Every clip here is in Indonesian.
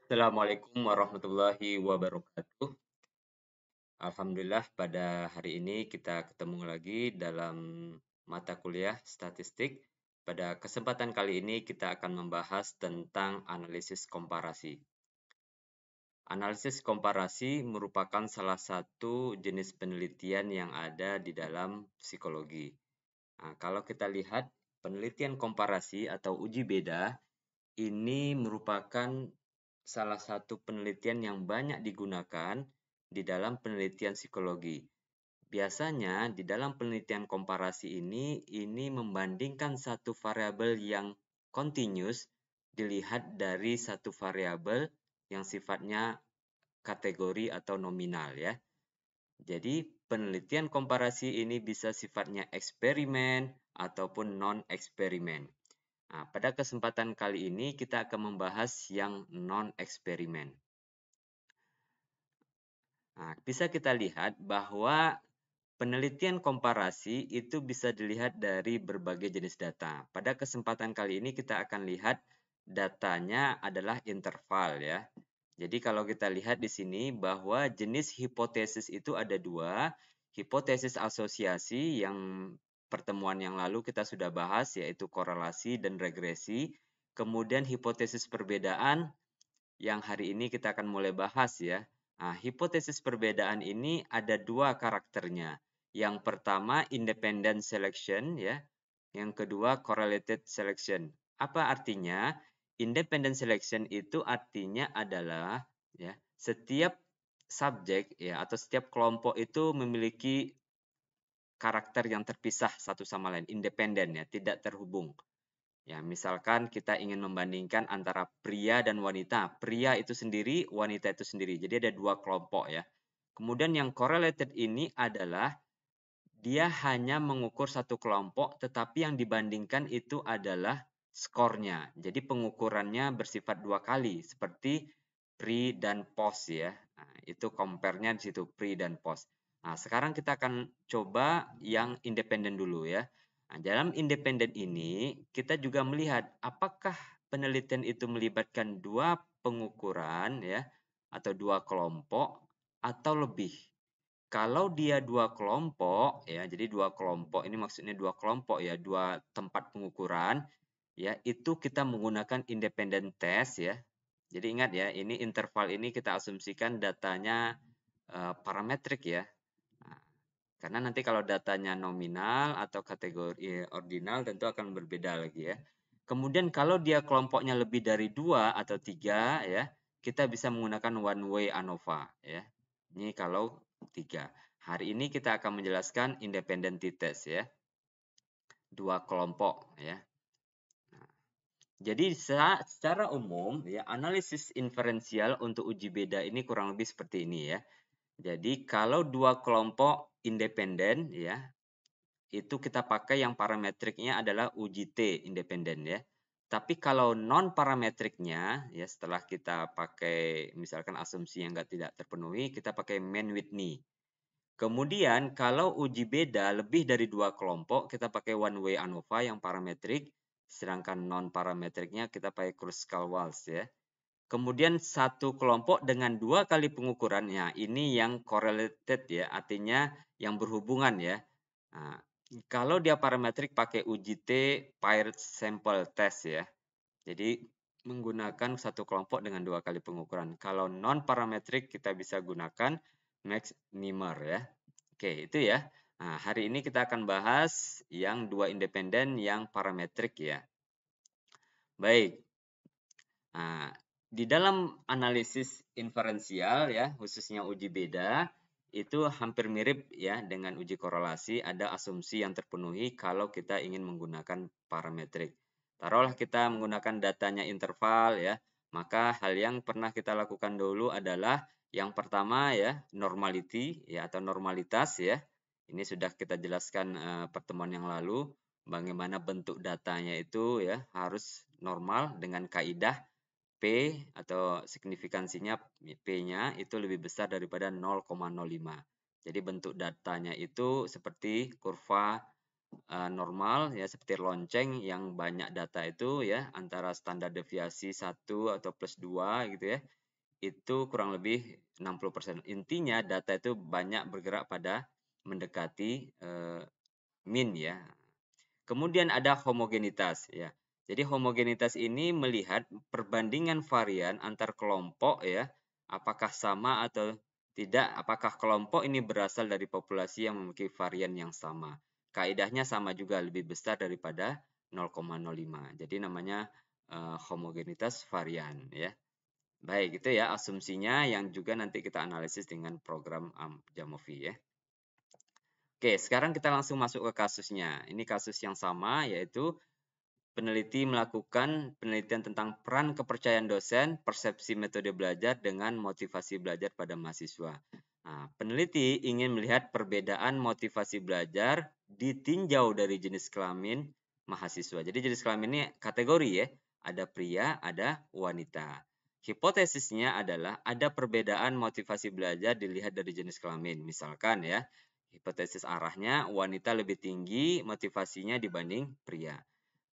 Assalamualaikum warahmatullahi wabarakatuh. Alhamdulillah pada hari ini kita ketemu lagi dalam mata kuliah statistik. Pada kesempatan kali ini kita akan membahas tentang analisis komparasi. Analisis komparasi merupakan salah satu jenis penelitian yang ada di dalam psikologi. Nah, kalau kita lihat penelitian komparasi atau uji beda ini merupakan salah satu penelitian yang banyak digunakan di dalam penelitian psikologi. Biasanya di dalam penelitian komparasi ini membandingkan satu variabel yang continuous dilihat dari satu variabel yang sifatnya kategori atau nominal ya. Jadi penelitian komparasi ini bisa sifatnya eksperimen ataupun non-eksperimen. Nah, pada kesempatan kali ini kita akan membahas yang non-eksperimen. Nah, bisa kita lihat bahwa penelitian komparasi itu bisa dilihat dari berbagai jenis data. Pada kesempatan kali ini kita akan lihat datanya adalah interval ya. Jadi kalau kita lihat di sini bahwa jenis hipotesis itu ada dua. Hipotesis asosiasi yang pertemuan yang lalu kita sudah bahas yaitu korelasi dan regresi. Kemudian hipotesis perbedaan yang hari ini kita akan mulai bahas ya. Nah, hipotesis perbedaan ini ada dua karakternya. Yang pertama independent selection ya, yang kedua correlated selection. Apa artinya? Independent selection itu artinya adalah ya, setiap subjek ya atau setiap kelompok itu memiliki karakter yang terpisah satu sama lain, independen ya, tidak terhubung. Ya, misalkan kita ingin membandingkan antara pria dan wanita. Pria itu sendiri, wanita itu sendiri. Jadi ada dua kelompok ya. Kemudian yang correlated ini adalah dia hanya mengukur satu kelompok, tetapi yang dibandingkan itu adalah skornya. Jadi pengukurannya bersifat dua kali, seperti pre dan post ya. Nah, itu compare-nya di situ, pre dan post. Nah, sekarang kita akan coba yang independen dulu ya. Nah, dalam independen ini, kita juga melihat apakah penelitian itu melibatkan dua pengukuran ya, atau dua kelompok, atau lebih. Kalau dia dua kelompok ya, jadi dua kelompok ini maksudnya dua kelompok ya, dua tempat pengukuran ya, itu kita menggunakan independent test ya. Jadi ingat ya, ini interval ini kita asumsikan datanya parametrik ya. Nah, karena nanti kalau datanya nominal atau kategori ordinal tentu akan berbeda lagi ya. Kemudian kalau dia kelompoknya lebih dari dua atau tiga ya, kita bisa menggunakan one way ANOVA ya. Ini kalau tiga. Hari ini kita akan menjelaskan independent test ya. Dua kelompok ya. Jadi secara umum ya analisis inferensial untuk uji beda ini kurang lebih seperti ini ya. Jadi kalau dua kelompok independen ya, itu kita pakai yang parametriknya adalah uji T independen ya. Tapi kalau non parametriknya ya setelah kita pakai misalkan asumsi yang tidak terpenuhi, kita pakai Mann-Whitney. Kemudian kalau uji beda lebih dari dua kelompok, kita pakai one way ANOVA yang parametrik, sedangkan non parametriknya kita pakai Kruskal-Waltz ya. Kemudian satu kelompok dengan dua kali pengukurannya, ini yang correlated ya, artinya yang berhubungan ya. Nah, kalau dia parametrik pakai uji T paired sample test ya. Jadi menggunakan satu kelompok dengan dua kali pengukuran. Kalau non parametrik kita bisa gunakan Max Nimmer ya. Oke, itu ya. Nah, hari ini kita akan bahas yang dua independen yang parametrik ya. Baik. Nah, di dalam analisis inferensial ya, khususnya uji beda, itu hampir mirip ya dengan uji korelasi, ada asumsi yang terpenuhi kalau kita ingin menggunakan parametrik. Taruhlah kita menggunakan datanya interval ya, maka hal yang pernah kita lakukan dulu adalah yang pertama ya, normality ya atau normalitas ya. Ini sudah kita jelaskan pertemuan yang lalu, bagaimana bentuk datanya itu ya harus normal dengan kaidah P atau signifikansinya P-nya itu lebih besar daripada 0,05. Jadi bentuk datanya itu seperti kurva normal ya, seperti lonceng yang banyak data itu ya, antara standar deviasi 1 atau +2 gitu ya, itu kurang lebih 60%. Intinya data itu banyak bergerak pada mendekati mean ya. Kemudian ada homogenitas ya. Jadi homogenitas ini melihat perbandingan varian antar kelompok ya, apakah sama atau tidak, apakah kelompok ini berasal dari populasi yang memiliki varian yang sama. Kaidahnya sama juga, lebih besar daripada 0,05. Jadi namanya homogenitas varian ya. Baik, itu ya asumsinya yang juga nanti kita analisis dengan program Jamovi ya. Oke, sekarang kita langsung masuk ke kasusnya. Ini kasus yang sama, yaitu peneliti melakukan penelitian tentang peran kepercayaan dosen, persepsi metode belajar, dengan motivasi belajar pada mahasiswa. Nah, peneliti ingin melihat perbedaan motivasi belajar ditinjau dari jenis kelamin mahasiswa. Jadi jenis kelamin ini kategori ya, ada pria, ada wanita. Hipotesisnya adalah ada perbedaan motivasi belajar dilihat dari jenis kelamin. Misalkan ya, hipotesis arahnya wanita lebih tinggi motivasinya dibanding pria.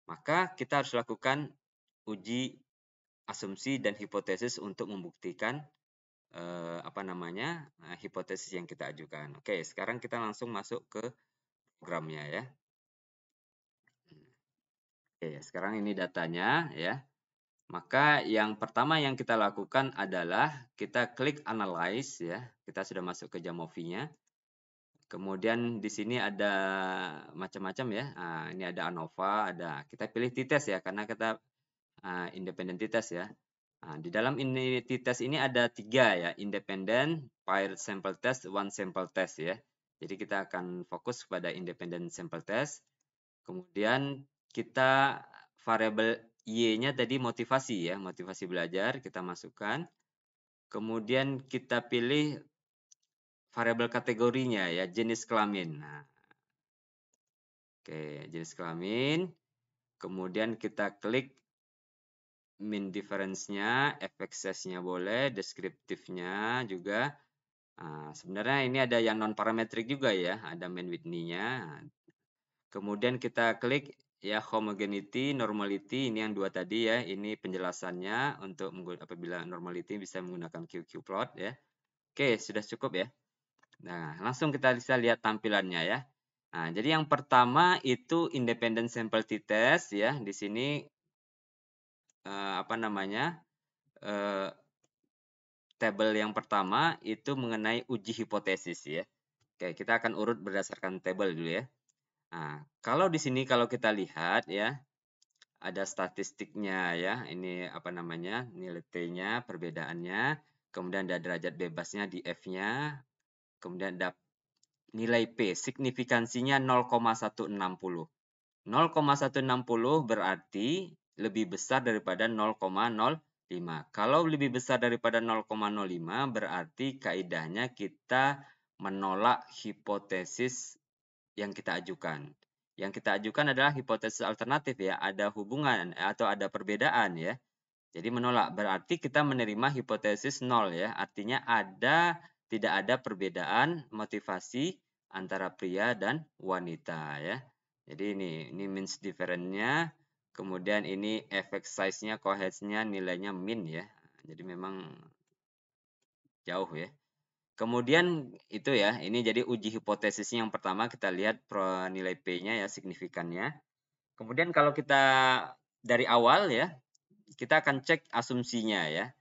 Maka kita harus lakukan uji asumsi dan hipotesis untuk membuktikan hipotesis yang kita ajukan. Oke, sekarang kita langsung masuk ke programnya ya. Oke, sekarang ini datanya ya. Maka yang pertama yang kita lakukan adalah kita klik analyze ya. Kita sudah masuk ke Jamovi-nya. Kemudian di sini ada macam-macam ya. Nah, ini ada ANOVA, kita pilih t-test ya karena kita independent t-test ya. Nah, di dalam ini t-test ini ada 3 ya, independent, paired sample test, one sample test ya. Jadi kita akan fokus pada independent sample test. Kemudian kita variabel Y-nya tadi motivasi ya, motivasi belajar kita masukkan. Kemudian kita pilih variabel kategorinya ya, jenis kelamin. Nah, oke, jenis kelamin. Kemudian kita klik mean difference-nya, effect size-nya boleh, deskriptifnya juga. Nah, sebenarnya ini ada yang non parametrik juga ya, ada mean Whitney-nya. Kemudian kita klik ya homogeneity, normality, ini yang dua tadi ya, ini penjelasannya untuk apabila normality bisa menggunakan QQ-plot ya. Oke, sudah cukup ya. Nah, langsung kita bisa lihat tampilannya ya. Nah, jadi yang pertama itu independent sample t-test ya. Di sini tabel yang pertama itu mengenai uji hipotesis ya. Oke, kita akan urut berdasarkan tabel dulu ya. Nah, kalau di sini kalau kita lihat ya, ada statistiknya ya. Ini nilai T-nya, perbedaannya. Kemudian ada derajat bebasnya di F-nya. Kemudian ada nilai P, signifikansinya 0,160. 0,160 berarti lebih besar daripada 0,05. Kalau lebih besar daripada 0,05 berarti kaidahnya kita menolak hipotesis yang kita ajukan. Yang kita ajukan adalah hipotesis alternatif ya, ada hubungan atau ada perbedaan ya. Jadi menolak berarti kita menerima hipotesis 0 ya, artinya tidak ada perbedaan motivasi antara pria dan wanita ya. Jadi ini means difference-nya, kemudian ini effect size-nya, cohesive-nya nilainya min ya. Jadi memang jauh ya. Kemudian itu ya, ini jadi uji hipotesisnya yang pertama kita lihat nilai P-nya ya, signifikannya. Kemudian kalau kita dari awal ya, kita akan cek asumsinya ya.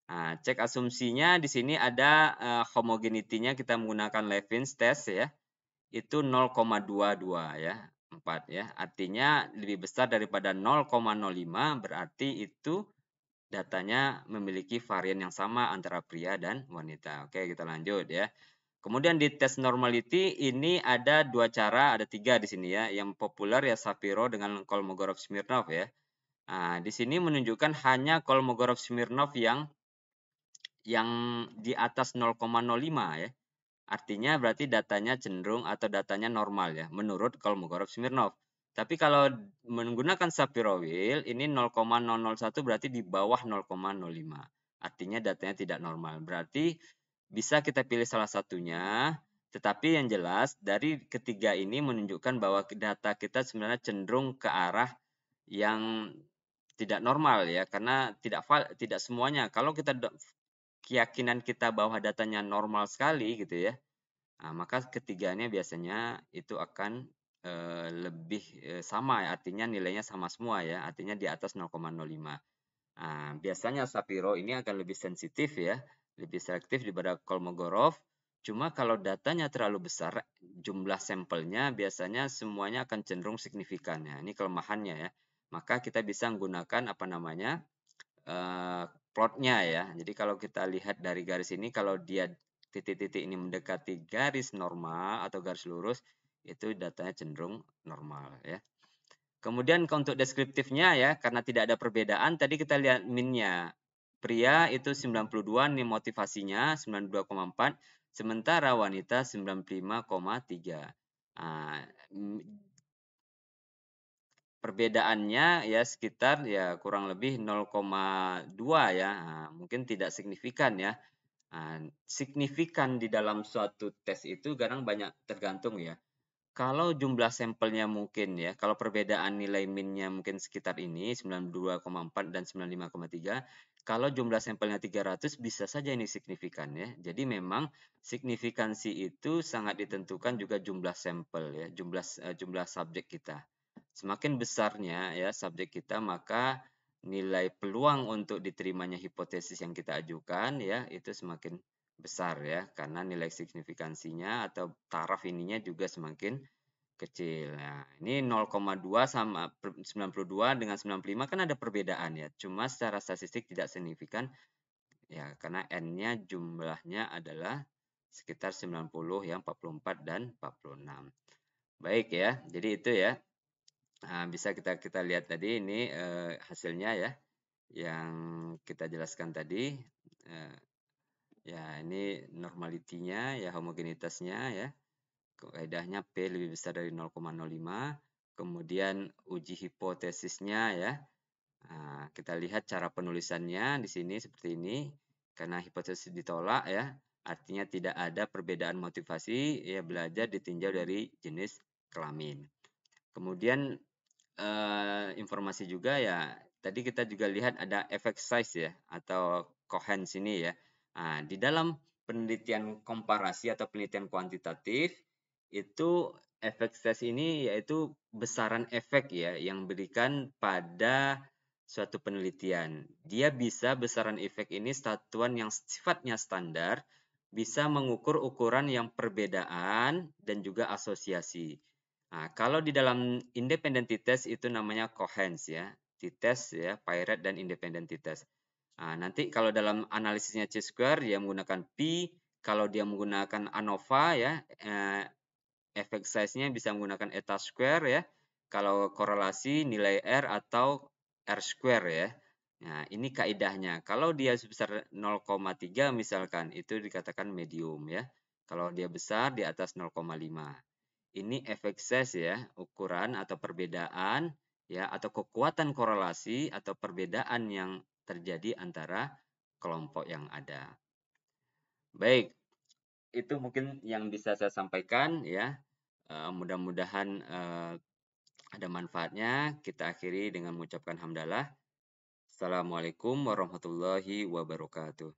Nah, cek asumsinya di sini ada homogeneity-nya kita menggunakan Levin's test ya. Itu 0,22 ya, 4 ya. Artinya lebih besar daripada 0,05 berarti itu datanya memiliki varian yang sama antara pria dan wanita. Oke, kita lanjut ya. Kemudian di tes normality ini ada 2 cara, ada 3 di sini ya. Yang populer ya Shapiro dengan Kolmogorov-Smirnov ya. Nah, di sini menunjukkan hanya Kolmogorov-Smirnov yang di atas 0,05 ya. Artinya berarti datanya cenderung atau datanya normal ya, menurut Kolmogorov-Smirnov. Tapi kalau menggunakan Shapiro-Wilk, ini 0,001 berarti di bawah 0,05. Artinya datanya tidak normal. Berarti bisa kita pilih salah satunya, Tetapi yang jelas dari ketiga ini menunjukkan bahwa data kita sebenarnya cenderung ke arah yang tidak normal ya, karena tidak semuanya. Kalau kita keyakinan kita bahwa datanya normal sekali gitu ya, maka ketiganya biasanya itu akan, lebih, sama ya, artinya nilainya sama semua ya, artinya di atas 0,05. Biasanya Shapiro ini akan lebih sensitif ya, lebih selektif daripada Kolmogorov. Cuma kalau datanya terlalu besar, jumlah sampelnya biasanya semuanya akan cenderung signifikan ya, ini kelemahannya ya. Maka kita bisa menggunakan apa namanya, plotnya ya. Jadi kalau kita lihat dari garis ini, kalau dia titik-titik ini mendekati garis normal atau garis lurus, itu datanya cenderung normal ya. Kemudian untuk deskriptifnya ya, karena tidak ada perbedaan, tadi kita lihat minnya. Pria itu 92 nih motivasinya, 92,4, sementara wanita 95,3. Nah, perbedaannya ya sekitar ya kurang lebih 0,2 ya, mungkin tidak signifikan ya. Signifikan di dalam suatu tes itu kadang banyak tergantung ya. Kalau jumlah sampelnya mungkin ya, kalau perbedaan nilai min-nya mungkin sekitar ini 92,4 dan 95,3, kalau jumlah sampelnya 300 bisa saja ini signifikan ya. Jadi memang signifikansi itu sangat ditentukan juga jumlah sampel ya, jumlah subjek kita. Semakin besarnya ya subjek kita, maka nilai peluang untuk diterimanya hipotesis yang kita ajukan ya itu semakin besar ya, karena nilai signifikansinya atau taraf ininya juga semakin kecil. Nah, ini 0,2 sama 92 dengan 95 kan ada perbedaan ya. Cuma secara statistik tidak signifikan ya karena N-nya jumlahnya adalah sekitar 90 yang 44 dan 46. Baik ya. Jadi itu ya. Bisa kita lihat tadi ini hasilnya ya yang kita jelaskan tadi. Ya ini normalitinya ya homogenitasnya ya. Kaedahnya P lebih besar dari 0,05. Kemudian uji hipotesisnya ya. Kita lihat cara penulisannya di sini seperti ini. Karena hipotesis ditolak ya, artinya tidak ada perbedaan motivasi, ya belajar ditinjau dari jenis kelamin. Kemudian informasi juga ya, tadi kita juga lihat ada effect size ya, atau cohens ini ya. Di dalam penelitian komparasi atau penelitian kuantitatif, itu effect size ini yaitu besaran efek ya, yang berikan pada suatu penelitian. Dia bisa besaran efek ini satuan yang sifatnya standar, bisa mengukur ukuran yang perbedaan dan juga asosiasi. Kalau di dalam independent t-test itu namanya cohens ya, t-test ya, Piret dan independent t-test. Nanti kalau dalam analisisnya chi-square dia menggunakan pi, kalau dia menggunakan ANOVA ya, effect size-nya bisa menggunakan eta square ya. Kalau korelasi nilai R atau R square ya. Nah, ini kaidahnya. Kalau dia sebesar 0,3 misalkan, itu dikatakan medium ya. Kalau dia besar di atas 0,5. Ini efek size ya, ukuran atau perbedaan ya atau kekuatan korelasi atau perbedaan yang terjadi antara kelompok yang ada. Baik, itu mungkin yang bisa saya sampaikan ya. Mudah-mudahan ada manfaatnya. Kita akhiri dengan mengucapkan hamdalah. Assalamualaikum warahmatullahi wabarakatuh.